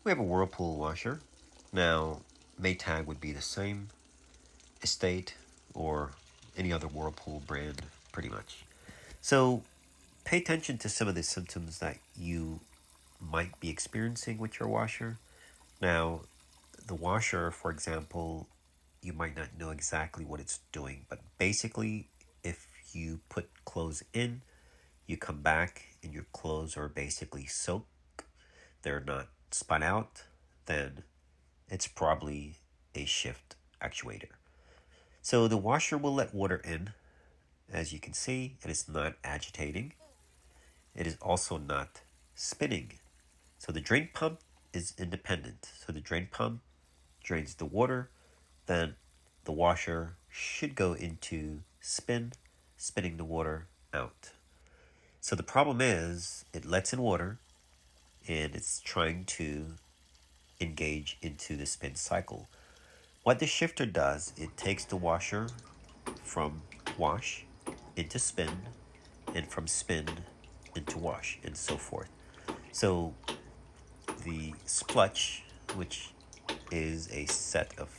We have a Whirlpool washer. Now, Maytag would be the same, Estate, or any other Whirlpool brand, pretty much. So, pay attention to some of the symptoms that you might be experiencing with your washer. Now, the washer, for example, you might not know exactly what it's doing, but basically, if you put clothes in, you come back and your clothes are basically soaked, they're not spun out, then it's probably a shift actuator. So the washer will let water in. As you can see, it is not agitating. It is also not spinning. So the drain pump is independent. So the drain pump drains the water, then the washer should go into spin, spinning the water out. So the problem is it lets in water and it's trying to engage into the spin cycle. What the shifter does, it takes the washer from wash into spin and from spin into wash and so forth. So the splutch, which is a set of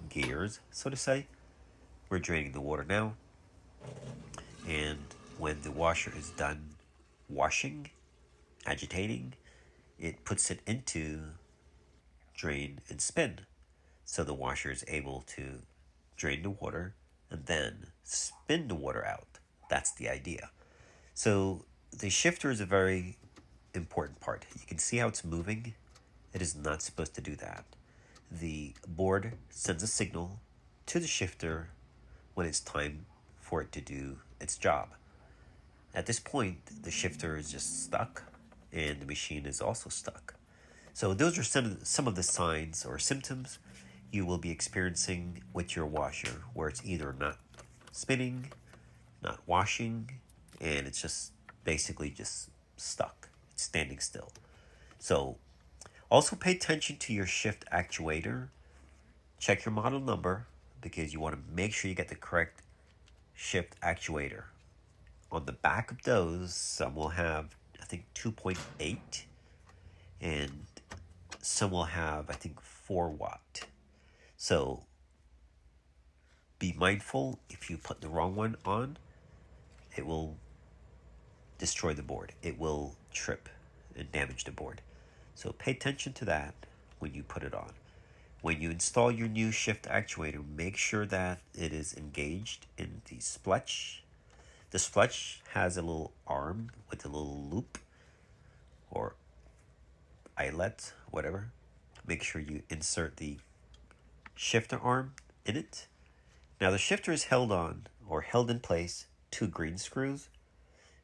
gears, so to say, we're draining the water now. And when the washer is done washing, agitating, it puts it into drain and spin. So the washer is able to drain the water and then spin the water out. That's the idea. So the shifter is a very important part. You can see how it's moving. It is not supposed to do that. The board sends a signal to the shifter when it's time for it to do its job. At this point, the shifter is just stuck and the machine is also stuck. So those are some of the signs or symptoms you will be experiencing with your washer, where it's either not spinning, not washing, and it's just basically just stuck. It's standing still. So also pay attention to your shift actuator. Check your model number because you want to make sure you get the correct shift actuator. On the back of those, some will have, I think, 2.8, and some will have, I think, 4 watt. So be mindful if you put the wrong one on, it will destroy the board. It will trip and damage the board. So pay attention to that when you put it on. When you install your new shift actuator, make sure that it is engaged in the splutch. The splutch has a little arm with a little loop or eyelet, whatever. Make sure you insert the shifter arm in it. Now the shifter is held on or held in place 2 green screws,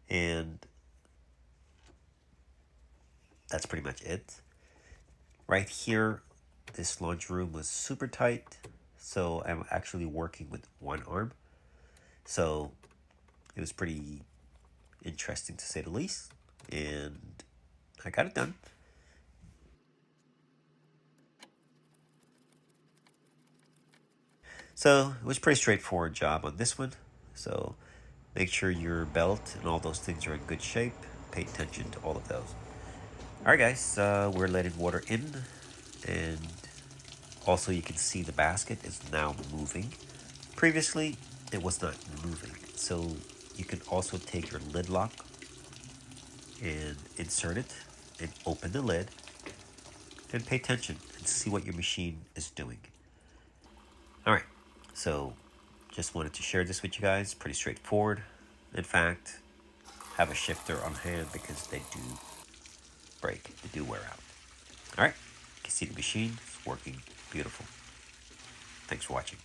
and that's pretty much it. Right here, this laundry room was super tight, so I'm actually working with one arm. So it was pretty interesting to say the least, and I got it done. So it was a pretty straightforward job on this one. So make sure your belt and all those things are in good shape. Pay attention to all of those. All right, guys, we're letting water in, and also you can see the basket is now moving. Previously, it was not moving. So you can also take your lid lock and insert it and open the lid and pay attention and see what your machine is doing. All right, so just wanted to share this with you guys. Pretty straightforward. In fact, have a shifter on hand because they do break, they do wear out. All right, you can see the machine is working beautiful. Thanks for watching.